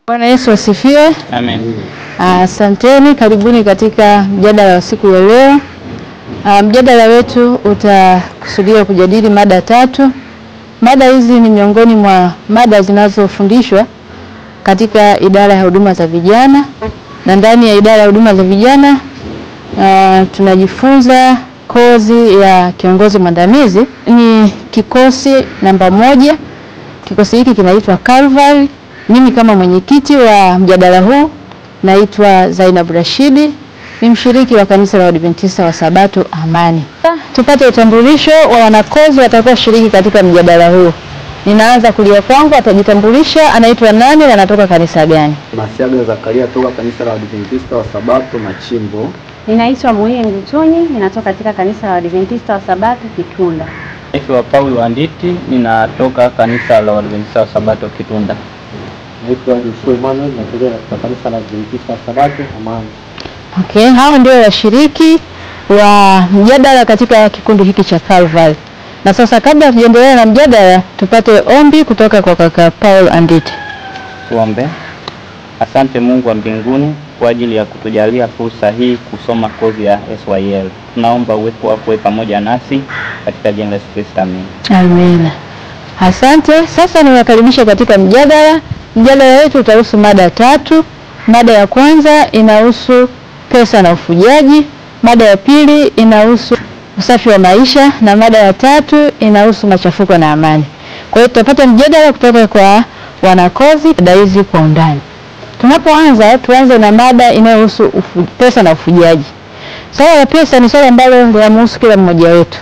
Bwana Yesu asifiwe. Amen. Asanteni, karibuni katika mjadala wa siku ya leo. Mjadala wetu utakusudia kujadili mada 3. Mada hizi ni miongoni mwa mada zinazofundishwa katika idara ya huduma za vijana, na ndani ya idara ya huduma za vijana tunajifunza kozi ya kiongozi mwandamizi. Ni kikosi namba 1. Kikosi hiki kinaitwa Calvary. Mimi kama mwenyekiti wa mjadala huu naitwa Zainab Rashidi, ni mshiriki wa kanisa la Waadventista wa Sabato Amani. Tupate utambulisho wa wanakozi watakuwa shiriki katika mjadala huu. Ninaanza kulia kwangu, atajitambulisha anaitwa nani na anatoka kanisa gani. Masiaga Zakaria toka kanisa la Waadventista wa Sabato Machimbo. Ninaitwa Muhie Ngutoni, ninatoka katika kanisa la Waadventista wa Sabato Kitunda. Naitwa Paul Wanditi, ninatoka kanisa la Waadventista wa Sabato Kitunda. Naitwa Suleiman, natoka katika kanisa la Waadventista wa Sabato Amani. Okay, hao ndio washiriki wa mjadala katika kikundi hiki cha Calvary. Na sasa kabla tuendelee na mjadala, tupate ombi kutoka kwa kaka Paul Anditi. Tuombe. Asante Mungu wa mbinguni kwa ajili ya kutujalia fursa hii kusoma kozi ya SYL. Tunaomba uwepo wako pamoja nasi katika jina la Yesu Kristo. Amen. Amen. Asante. Sasa niwakaribisha katika mjadala. Mjadala wetu utahusu mada 3. Mada ya kwanza inahusu pesa na ufujaji. Mada ya pili inahusu usafi wa maisha, na mada ya 3 inahusu machafuko na amani. Kwa hiyo tutapata mjadala kutoka kwa wanakozi mada hizi kwa undani. Tunapoanza, tuanze na mada inayohusu pesa na ufujaji. Swala la pesa ni swala ambalo linamhusu kila mmoja wetu,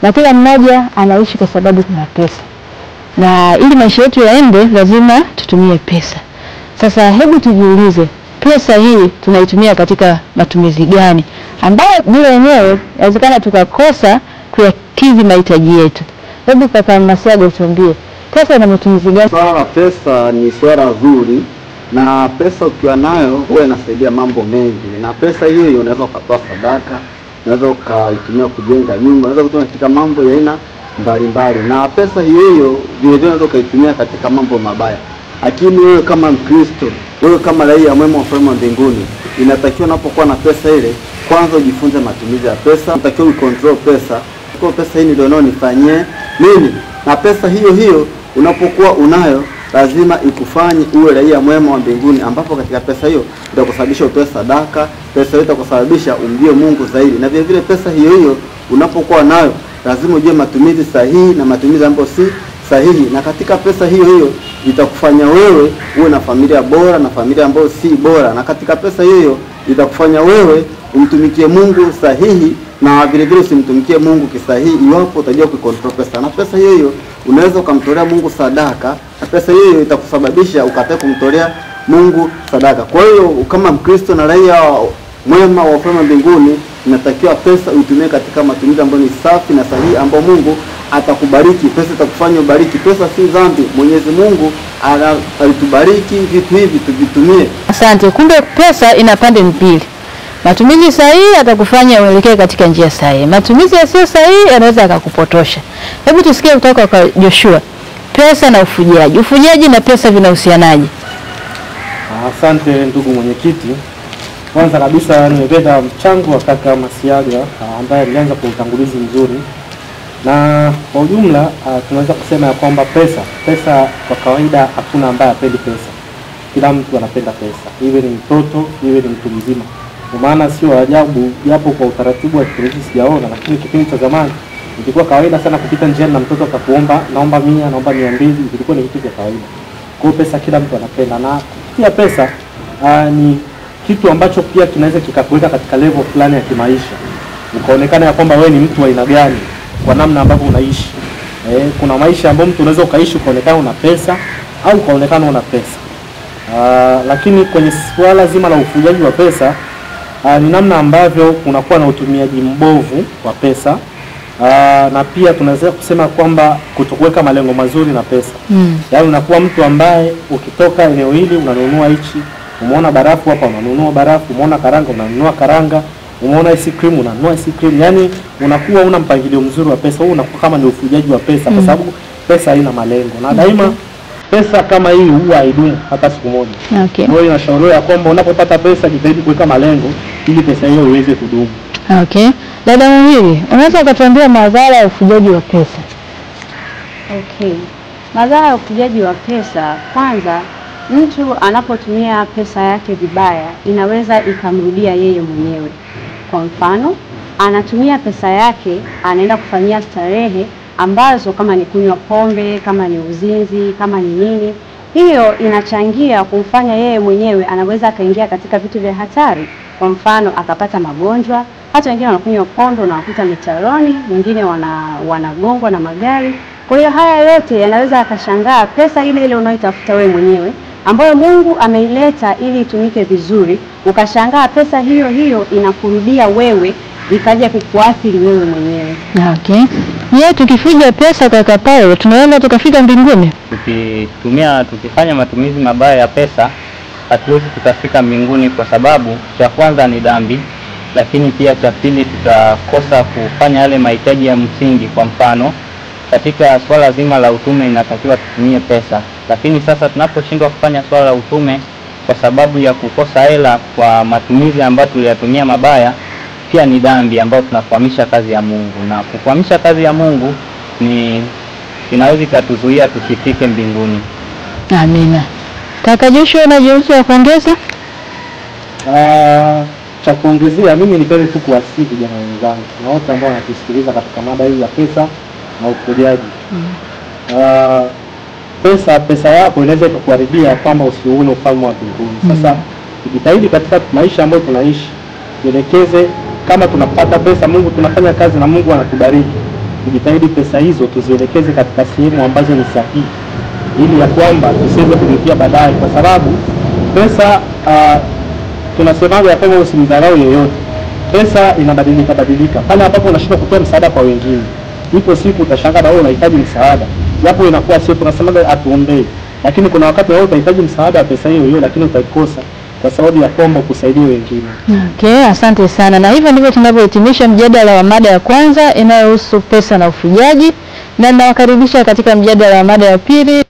na kila mmoja anaishi kwa sababu kuna pesa, na ili maisha yetu yaende lazima tutumie pesa. Sasa hebu tujiulize, pesa hii tunaitumia katika matumizi gani ambayo bila yenyewe inawezekana tukakosa kuyakidhi mahitaji yetu? Hebu kaka Masiaga utuambie, pesa ina matumizi gani? Swala la pesa ni swala zuri, na pesa ukiwa nayo huwa inasaidia mambo mengi. Na pesa hiyo unaweza kutoa sadaka, unaweza ukaitumia kujenga nyumba, unaweza kutumia katika mambo ya aina mbalimbali. Na pesa hiyo vile vile unaweza ukaitumia katika mambo mabaya. Lakini wewe kama Mkristo, wewe kama raia mwema wa ufalme wa mbinguni, inatakiwa unapokuwa na pesa ile, kwanza ujifunze matumizi ya pesa. Unatakiwa ucontrol pesa. Kwa pesa hii ndio inaonifanyie nini? Na pesa hiyo unapokuwa unayo lazima ikufanye uwe raia mwema wa mbinguni, ambapo katika pesa hiyo itakusababisha utoe sadaka, pesa hiyo itakusababisha umjue Mungu zaidi. Na vile vile pesa hiyo unapokuwa nayo lazima ujue matumizi sahihi na matumizi ambayo si sahihi. Na katika pesa hiyo itakufanya wewe uwe na familia bora na familia ambayo si bora. Na katika pesa hiyo itakufanya wewe umtumikie Mungu sahihi, na vile vile usimtumikie Mungu kisahihi iwapo utajua kucontrol pesa. Na pesa hiyo unaweza ukamtolea Mungu sadaka, na pesa hiyo itakusababisha ukatae kumtolea Mungu sadaka. Kwa hiyo kama Mkristo na raia mwema wa ufalme wa mbinguni, inatakiwa pesa uitumie katika matumizi ambayo ni safi na sahihi, ambayo Mungu atakubariki. Pesa itakufanya ubariki. Pesa si dhambi. Mwenyezi Mungu alitubariki vitu hivi tuvitumie. Asante. Kumbe pesa ina pande mbili. Matumizi sahihi atakufanya uelekee katika njia sahihi. Matumizi yasiyo sahihi yanaweza yakakupotosha. Hebu tusikie kutoka kwa Joshua. Pesa na ufujaji. Ufujaji na pesa vinahusianaje? Asante ndugu mwenyekiti. Kwanza kabisa nimependa mchango wa kaka Masiaga ambaye alianza kwa utangulizi mzuri. Na kwa ujumla tunaweza kusema ya kwamba pesa kwa kawaida hakuna ambaye hapendi pesa. Kila mtu anapenda pesa. Iwe ni mtoto, iwe ni mtu mzima. Kwa maana sio ajabu japo kwa utaratibu wa kipindi sijaona, lakini kipindi cha zamani ilikuwa kawaida sana kupita njiani na mtoto akakuomba naomba 100, naomba 200, ilikuwa ni kitu cha kawaida. Kwa hiyo pesa kila mtu anapenda, na pia pesa ni kitu ambacho pia kinaweza kikakuweka katika level fulani ya kimaisha. Ukaonekana ya kwamba wewe ni mtu wa aina gani kwa namna ambavyo unaishi. Kuna maisha ambayo mtu unaweza ukaishi ukaonekana una pesa au ukaonekana una pesa. Lakini kwenye swala zima la ufujaji wa pesa ni namna ambavyo kunakuwa na utumiaji mbovu wa pesa. Na pia tunaweza kusema kwamba kutokuweka malengo mazuri na pesa. Yaani unakuwa mtu ambaye ukitoka eneo hili unanunua hichi, umeona barafu hapa unanunua barafu, umeona karanga unanunua karanga, umeona ice cream unanunua ice cream. Yaani unakuwa una mpangilio mzuri wa pesa. Huu unakuwa kama ni ufujaji wa pesa kwa sababu pesa haina malengo. Na daima pesa kama hii huwa haidumu hata siku moja. Okay. Kwa hiyo inashauriwa ya kwamba unapopata pesa jitahidi kuweka malengo ili pesa hiyo iweze kudumu. Okay. Dada Muhiri, unaweza ukatuambia madhara ya ufujaji wa pesa? Okay. Madhara ya ufujaji wa pesa, kwanza mtu anapotumia pesa yake vibaya inaweza ikamrudia yeye mwenyewe. Kwa mfano, anatumia pesa yake anaenda kufanyia starehe ambazo kama ni kunywa pombe, kama ni uzinzi, kama ni nini, hiyo inachangia kumfanya yeye mwenyewe anaweza akaingia katika vitu vya hatari. Kwa mfano, akapata magonjwa. Hata wengine wanakunywa pombe na wakuta mitaroni, wengine wanagongwa na magari. Kwa hiyo haya yote yanaweza akashangaa pesa ile ile unayotafuta wewe mwenyewe ambayo Mungu ameileta ili itumike vizuri, ukashangaa pesa hiyo hiyo inakurudia wewe, ikaja kukuathiri wewe mwenyewe. Okay. Tukifuja pesa kaka Paulo, tunaweza tukafika mbinguni? Tukifanya matumizi mabaya ya pesa, hatuwezi tukafika mbinguni, kwa sababu cha kwanza ni dhambi, lakini pia cha pili tutakosa kufanya yale mahitaji ya msingi. Kwa mfano, katika swala zima la utume inatakiwa tutumie pesa, lakini sasa tunaposhindwa kufanya swala la utume kwa sababu ya kukosa hela kwa matumizi ambayo tuliyatumia mabaya, pia ni dhambi ambayo tunakwamisha kazi ya Mungu, na kukwamisha kazi ya Mungu inaweza ikatuzuia tusifike mbinguni. Amina. Kaka Joshua, una jambo la kuongeza? Cha kuongezea, mimi nipende tu kuwasihi vijana wenzangu na wote ambao wanatusikiliza katika mada hii ya pesa na ufujaji. Pesa yako inaweza kukuharibia kama usiuone ufalme wa mbinguni. Sasa tujitahidi katika maisha ambayo tunaishi, tuelekeze kama tunapata pesa, Mungu tunafanya kazi na Mungu anatubariki. Tujitahidi pesa hizo tuzielekeze katika sehemu ambazo ni sahihi, ili ya kwamba tusiweze kujutia baadaye, kwa sababu pesa tunasemaga ya kwamba usimdharau yeyote. Pesa inabadilika. Pale ambapo unashindwa kutoa msaada kwa wengine, ipo siku utashangaa na wewe unahitaji msaada. Japo inakuwa sio tunasemaga atuombee, lakini kuna wakati wewe utahitaji msaada wa pesa hiyo lakini utaikosa kwa sababu ya kwamba kusaidia wengine. Okay, asante sana. Na hivyo ndivyo tunavyohitimisha mjadala wa mada ya kwanza inayohusu pesa na ufujaji, na ninawakaribisha katika mjadala wa mada ya pili.